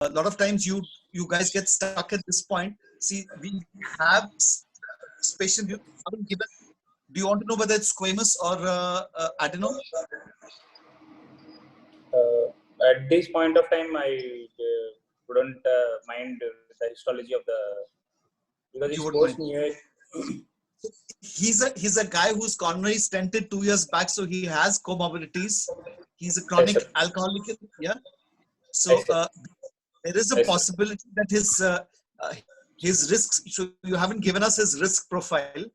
a lot of times you guys get stuck at this point. See, we have patient you haven't given. Do you want to know whether it's squamous or adeno? At this point of time, I wouldn't mind the histology of the, because it's post-new. He's a guy whose coronary stented 2 years back, so he has comorbidities. He's a chronic alcoholic. Yeah. So there is a possibility that his risks. So you haven't given us his risk profile.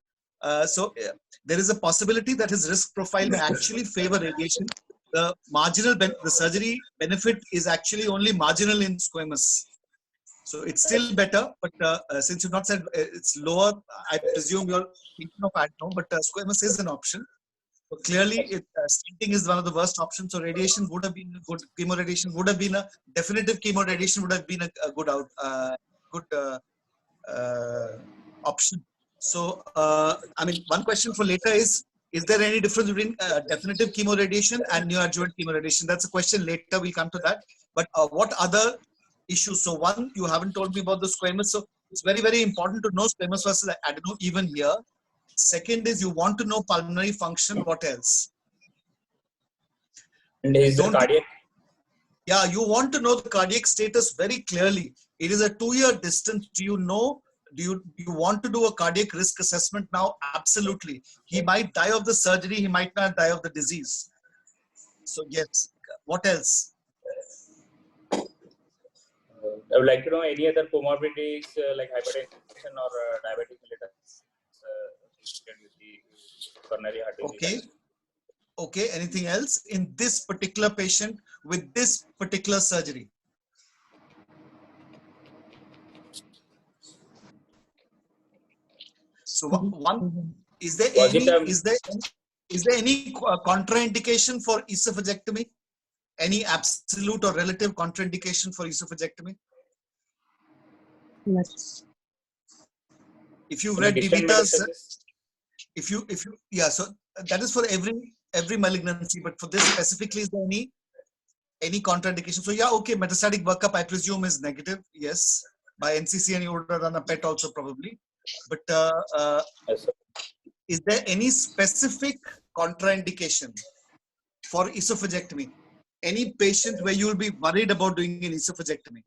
There is a possibility that his risk profile may actually favor radiation. The the surgery benefit is actually only marginal in squamous. So it's still better, but since you've not said it's lower, I presume you're thinking of adeno, but squamous is an option. So clearly, stenting is one of the worst options. So radiation would have been a good, chemoradiation would have been a definitive chemoradiation would have been a good option. So I mean, one question for later is there any difference between definitive chemoradiation and neoadjuvant chemoradiation? That's a question later. We'll come to that. But what other issues? So one, you haven't told me about the squamous. So it's very, very important to know squamous versus adeno even here. Second is you want to know pulmonary function. What else? And is the cardiac? Yeah, you want to know the cardiac status very clearly. It is a 2-year distance. Do you know? Do you want to do a cardiac risk assessment now? Absolutely. He might die of the surgery. He might not die of the disease. So yes. What else? I would like to know any other comorbidities like hypertension or diabetes mellitus with the coronary heart disease. Okay. Anything else in this particular patient with this particular surgery? So one, is there any contraindication for esophagectomy? Any absolute or relative contraindication for esophagectomy? Yes. If you've read DeVita's, so that is for every malignancy, but for this specifically, is there any contraindication? So yeah, okay, metastatic workup I presume is negative, yes, by NCCN you would have done a PET also probably, but yes, is there any specific contraindication for esophagectomy? Any patient where you will be worried about doing an esophagectomy?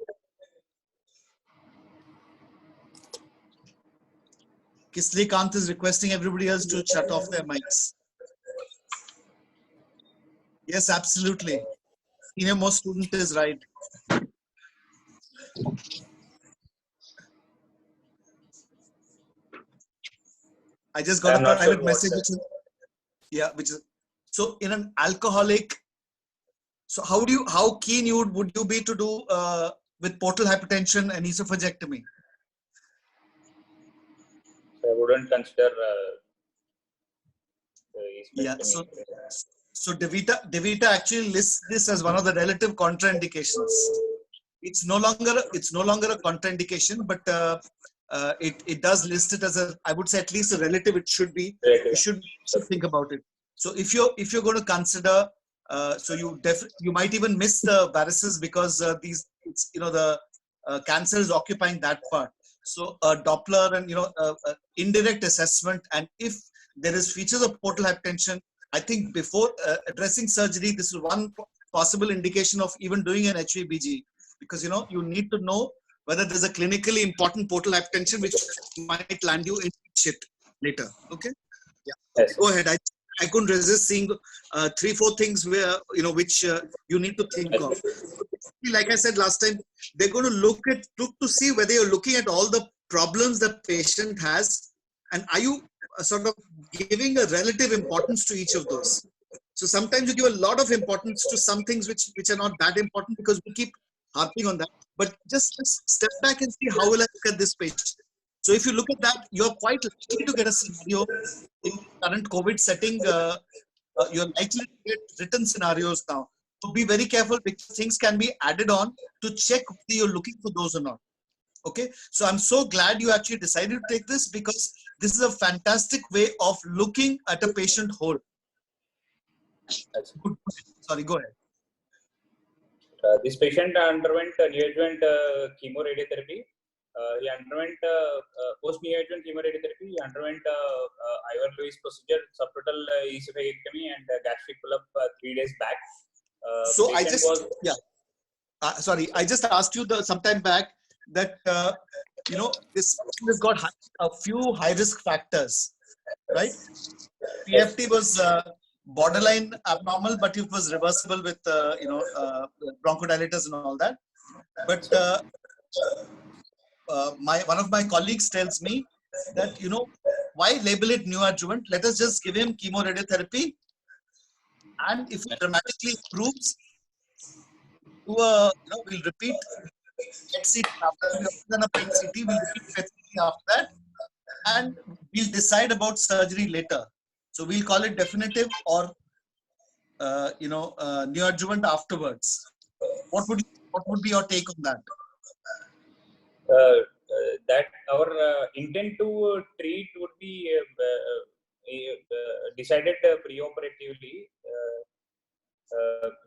Kisli Kant is requesting everybody else to shut off their mics. Yes, absolutely. Senior most student is right. I just got a private message. Which is so in an alcoholic. So how keen would you be to do with portal hypertension and esophagectomy? I wouldn't consider. So DeVita actually lists this as one of the relative contraindications. It's no longer a contraindication, but it does list it as I would say at least a relative. It should be. You should think about it. So if you're going to consider, so you might even miss the varices because the cancer is occupying that part. So a Doppler and indirect assessment, and if there is features of portal hypertension, I think before addressing surgery, this is one possible indication of even doing an HVBG, because you need to know whether there's a clinically important portal hypertension which might land you in shit later. Okay, yeah. Yes. Go ahead. I couldn't resist seeing 3-4 things where which you need to think of. Like I said last time, they're going to look to see whether you're looking at all the problems the patient has, and are you sort of giving a relative importance to each of those. So sometimes you give a lot of importance to some things which are not that important because we keep harping on that. But just step back and see how will I look at this patient. So if you look at that, you're quite likely to get a scenario in current COVID setting. You're likely to get written scenarios now. So be very careful because things can be added on to check whether you're looking for those or not. Okay, so I'm so glad you actually decided to take this because this is a fantastic way of looking at a patient whole. Sorry, go ahead. This patient underwent neoadjuvant chemoradiotherapy. He underwent post-neoadjuvant chemoradiotherapy. He underwent Ivor-Lewis procedure, subtotal esophagectomy, and gastric pull-up 3 days back. So I just sorry, I just asked you sometime back that this person has got a few high-risk factors, right? PFT was borderline abnormal, but it was reversible with bronchodilators and all that. But one of my colleagues tells me that why label it neoadjuvant? Let us just give him chemoradiotherapy, and if it dramatically improves, we'll repeat PET CT after a PET CT. We'll repeat PET CT after that, and we'll decide about surgery later. So we'll call it definitive or neoadjuvant afterwards. What would be your take on that? That our intent to treat would be decided preoperatively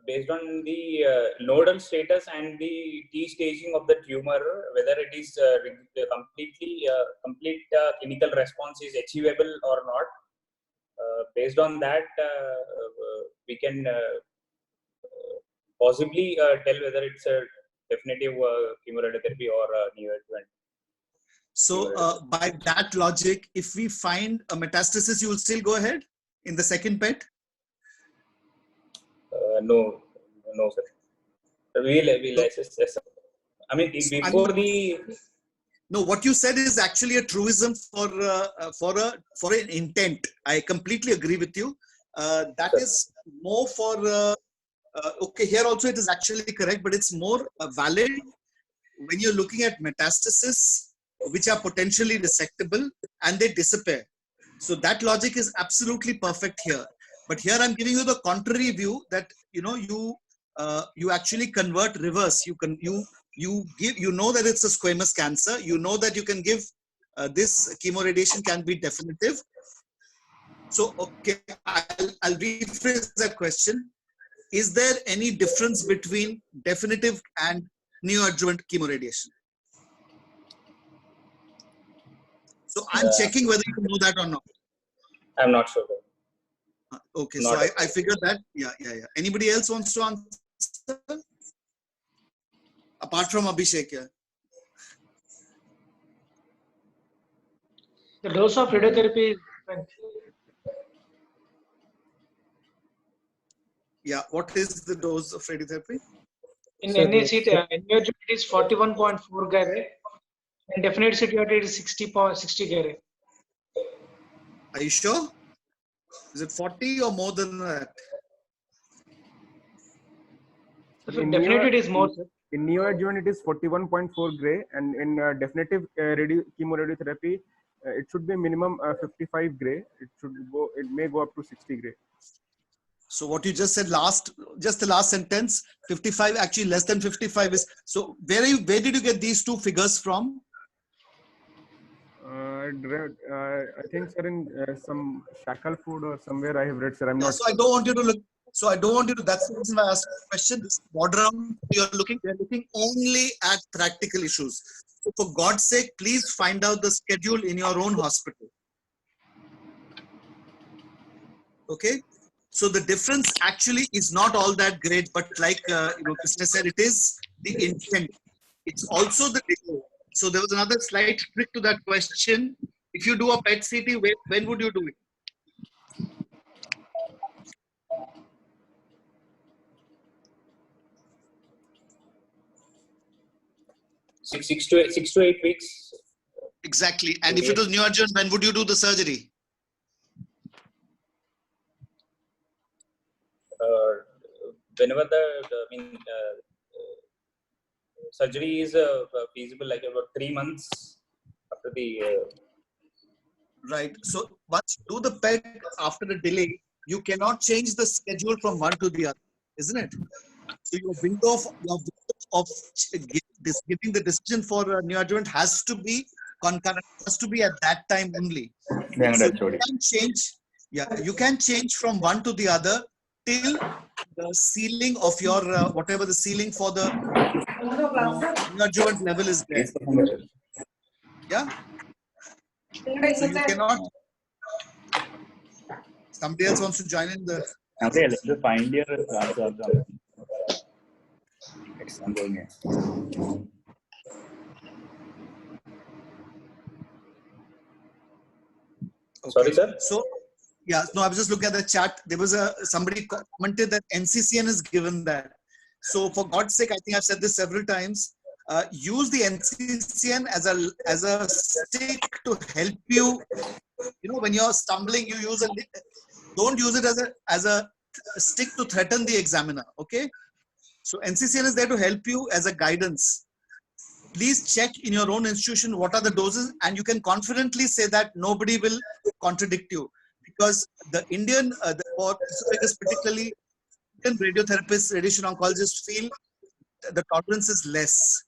based on the nodal status and the T staging of the tumor, whether it is complete clinical response is achievable or not. Based on that, we can possibly tell whether it's a definitive chemoradiotherapy or neoadjuvant. So by that logic, if we find a metastasis, you will still go ahead in the second PET? No, sir. We'll assess. I mean, before the. No, what you said is actually a truism for an intent. I completely agree with you. That is more for okay. Here also it is actually correct, but it's more valid when you're looking at metastasis, which are potentially resectable and they disappear. So that logic is absolutely perfect here. But here I'm giving you the contrary view that you actually convert reverse. You know that it's a squamous cancer. You know that you can give this chemoradiation can be definitive. So okay, I'll rephrase that question. Is there any difference between definitive and neoadjuvant chemoradiation? So I'm checking whether you know that or not. I'm not sure. Okay, so I figured that. Yeah. Anybody else wants to answer? Apart from Abhishek here. The dose of radiotherapy is different. Yeah, what is the dose of radiotherapy? In NACT, neoadjuvant is 41.4 Gray, and definite CTOT is 60 Gray. Are you sure? Is it 40 or more than that? Definitely it is more, sir. In neoadjuvant, it is 41.4 Gray, and in definitive chemoradiotherapy, it should be minimum 55 Gray. It may go up to 60 Gray. So what you just said just the last sentence, 55, actually less than 55 is. So where did you get these two figures from? I think, sir, in some Shackle Food or somewhere I have read, sir. I'm not. So I don't want you to look. So I don't want you to. That's the reason why I asked the question. This border you're looking only at practical issues. So for God's sake, please find out the schedule in your own hospital. Okay. So the difference actually is not all that great, but like Krishna said, it is the intent. It's also the delay. So there was another slight trick to that question. If you do a PET CT, when would you do it? Six to 8 weeks. Exactly. And if it was neoadjuvant, when would you do the surgery? Whenever surgery is feasible, like about 3 months after the. Right. So once you do the PET after a delay, you cannot change the schedule from one to the other, isn't it? So your window of giving the decision for neoadjuvant has to be concurrent, has to be at that time only. So you can change. Yeah, you can change from one to the other till the ceiling of your whatever the ceiling for the neoadjuvant level is there. Yeah. So you cannot. Somebody else wants to join in the. Okay, let's just find your answer. I'm going here. Okay. Sorry, sir. So, yeah, no, I was just looking at the chat. There was somebody commented that NCCN has given that. So, for God's sake, I think I've said this several times. Use the NCCN as a stick to help you. You know, when you're stumbling, you use don't use it as a stick to threaten the examiner. Okay. So NCCN is there to help you as a guidance. Please check in your own institution what are the doses, and you can confidently say that nobody will contradict you, because the Indian, or particularly Indian radiotherapists, radiation oncologists feel the tolerance is less.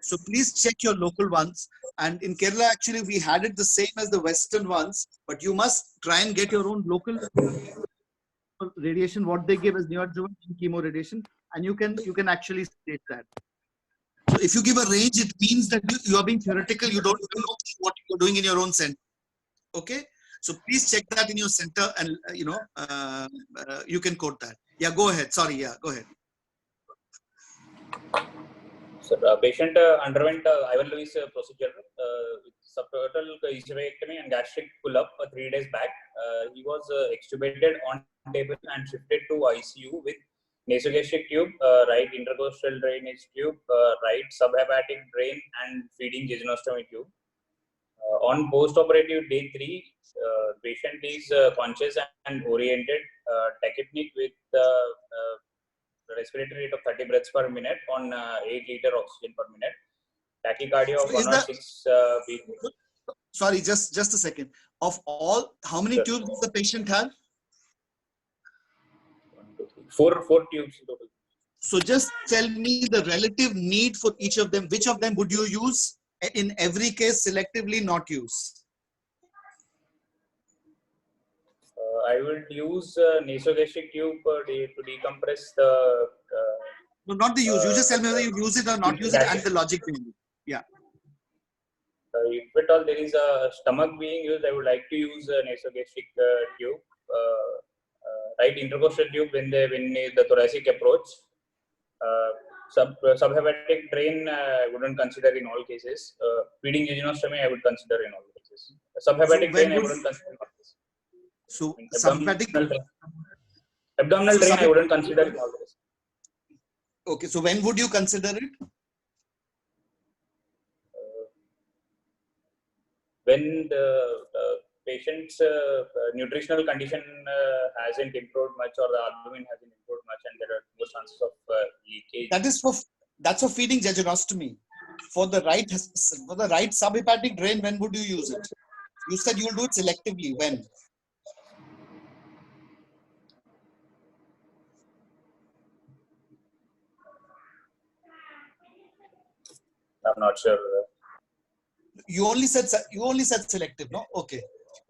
So please check your local ones. And in Kerala, actually, we had it the same as the Western ones, but you must try and get your own local radiation, what they give as neoadjuvant and chemo radiation, and you can actually state that. So if you give a range, it means that you are being theoretical. You don't know what you're doing in your own center. Okay. So please check that in your center, and you can quote that. Yeah, go ahead. Sorry. Yeah, go ahead. So, patient underwent Ivan Lewis procedure with subtotal esophagectomy and gastric pull-up 3 days back. He was extubated on table and shifted to ICU with nasogastric tube, right intercostal drainage tube, right subhepatic drain, and feeding jejunostomy tube. On post-operative day 3, patient is conscious and oriented, tachypneic with respiratory rate of 30 breaths per minute on 8-liter oxygen per minute. Tachycardia of 106 beat. Sorry, just a second. Of all, how many tubes does the patient have? 4 tubes total. So just tell me the relative need for each of them. Which of them would you use? In every case, selectively not use. I would use nasogastric tube to decompress the. No, not the use. You just tell me whether you use it or not use it, and the logic behind it. Yeah. If at all there is a stomach being used, I would like to use a nasogastric tube, right intercostal tube when the thoracic approach. Subhepatic drain I wouldn't consider in all cases. Feeding jejunostomy I would consider in all cases. Subhepatic drain I wouldn't consider in all cases. So abdominal drain I wouldn't consider in all cases. Okay, so when would you consider it? When the patient's nutritional condition hasn't improved much, or the abdomen hasn't improved much, and there are more chances of leakage. That's for feeding jejunostomy. For the right subhepatic drain, when would you use it? You said you'll do it selectively. When? I'm not sure. You only said selective, no? Okay.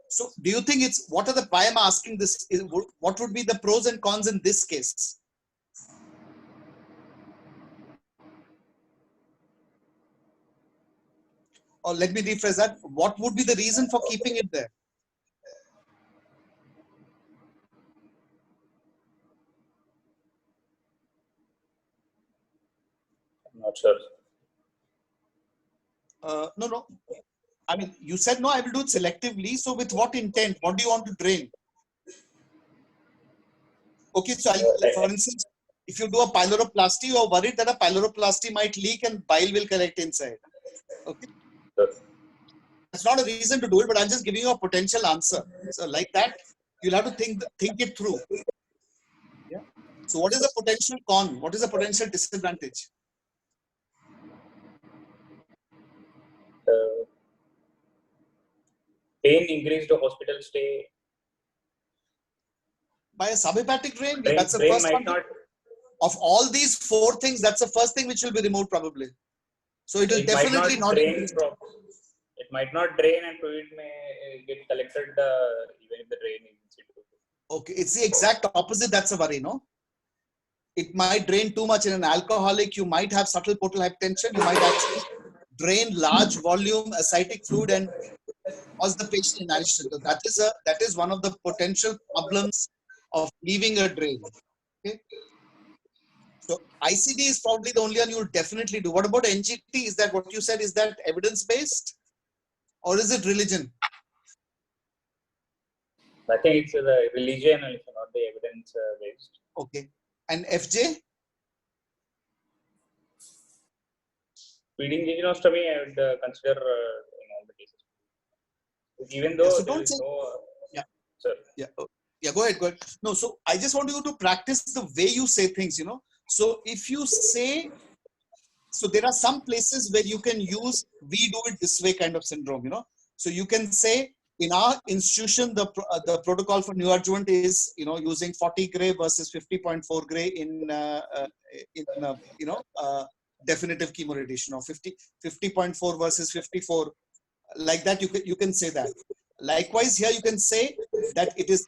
So do you think why am I asking this? What would be the pros and cons in this case? Or let me rephrase that. What would be the reason for keeping it there? I'm not sure. No. I mean, you said no, I will do it selectively. So with what intent? What do you want to drain? Okay, so for instance, if you do a pyloroplasty, you are worried that a pyloroplasty might leak and bile will collect inside. Okay. That's not a reason to do it, but I'm just giving you a potential answer. So like that, you'll have to think it through. Yeah. So what is the potential con? What is the potential disadvantage? Pain, increased hospital stay. By a subhepatic drain, Drain that's the first might one. not. Of all these 4 things, that's the first thing which will be removed probably. So it will definitely not drain. It might not drain, and fluid may get collected even if the drain is in situ. Okay, it's the exact opposite. That's a worry, no? It might drain too much in an alcoholic. You might have subtle portal hypertension. You might actually drain large volume ascitic fluid and cause the patient inhalation. So that is one of the potential problems of leaving a drain. Okay. So ICD is probably the only one you'll definitely do. What about NGT? Is that what you said? Is that evidence based, or is it religion? I think it's the religion, not the evidence based. Okay. And FJ? Feeding jejunostomy, I would consider in all the cases. Even though So there don't is say. no. Yeah. Sorry. Yeah. Yeah. Go ahead. Go ahead. No. So I just want you to practice the way you say things. So if you say, so there are some places where you can use "we do it this way" kind of syndrome. So you can say, in our institution, the protocol for neoadjuvant is using 40 gray versus 50.4 gray in definitive chemoradiation, or 50.4 versus 54, like that. You can say that. Likewise, here you can say that it is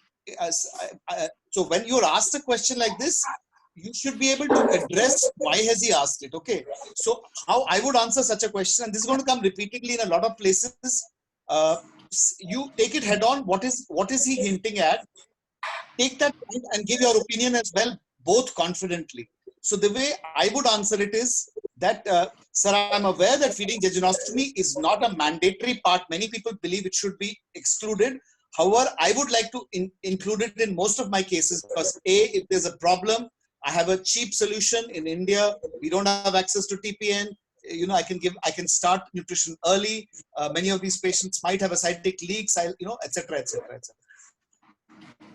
so when you're asked a question like this, you should be able to address why has he asked it. Okay, so how I would answer such a question, and this is going to come repeatedly in a lot of places. You take it head on. What is he hinting at? Take that point and give your opinion as well, both confidently. So the way I would answer it is that, sir, I'm aware that feeding jejunostomy is not a mandatory part. Many people believe it should be excluded. However, I would like to include it in most of my cases because if there's a problem, I have a cheap solution. In India, we don't have access to TPN. I can start nutrition early. Many of these patients might have ascitic leaks, etc., etc., etc.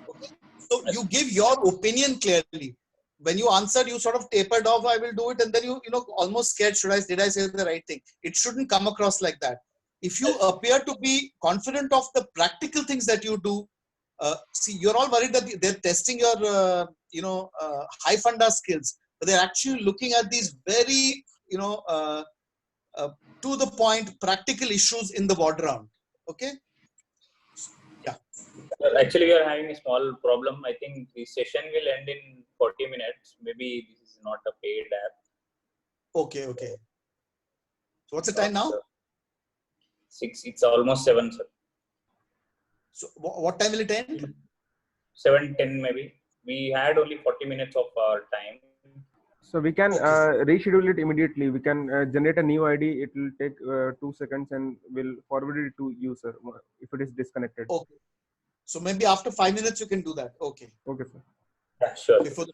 Okay. So you give your opinion clearly. When you answered, you sort of tapered off, I will do it, and then you almost scared, did I say the right thing? It shouldn't come across like that. If you appear to be confident of the practical things that you do, see, you're all worried that they're testing your high funda skills, but they're actually looking at these very to the point practical issues in the ward round. Okay. Yeah. Well, actually, we are having a small problem. I think the session will end in 40 minutes. Maybe this is not a paid app. Okay. Okay. So what's the time now? 6. It's almost 7, sir. So what time will it end? 7:10 maybe. We had only 40 minutes of our time. So we can reschedule it immediately. We can generate a new ID. It will take 2 seconds and we'll forward it to you, sir, if it is disconnected. Okay. So maybe after 5 minutes you can do that. Okay. Okay, sir. Yeah, sure. Before the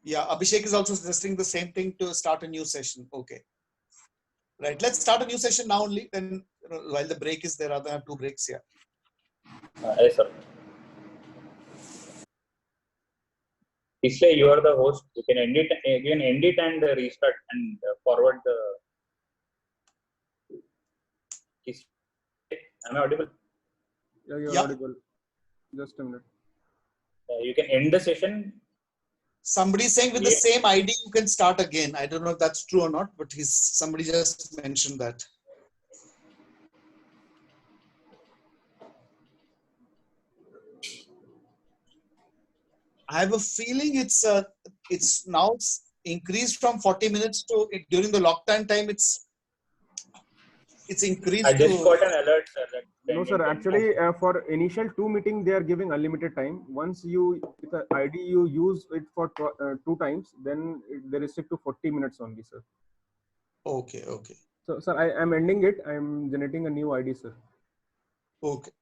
yeah, Abhishek is also suggesting the same thing to start a new session. Okay. Right. Let's start a new session now only. Then while the break is there, other 2 breaks here. Yes, sir. Isle, you are the host. You can end it and restart and forward the. Am I audible? Yeah, you're Yeah. audible. Just a minute. You can end the session. Somebody saying with the same ID you can start again. I don't know if that's true or not, but somebody just mentioned that. I have a feeling it's now increased from 40 minutes to during the lockdown time. It's increased. I just got an alert, sir. No, sir. Actually, for initial 2 meeting, they are giving unlimited time. Once with the ID you use it for 2 times, then they restrict to 40 minutes only, sir. Okay. Okay. So, sir, I am ending it. I am generating a new ID, sir. Okay.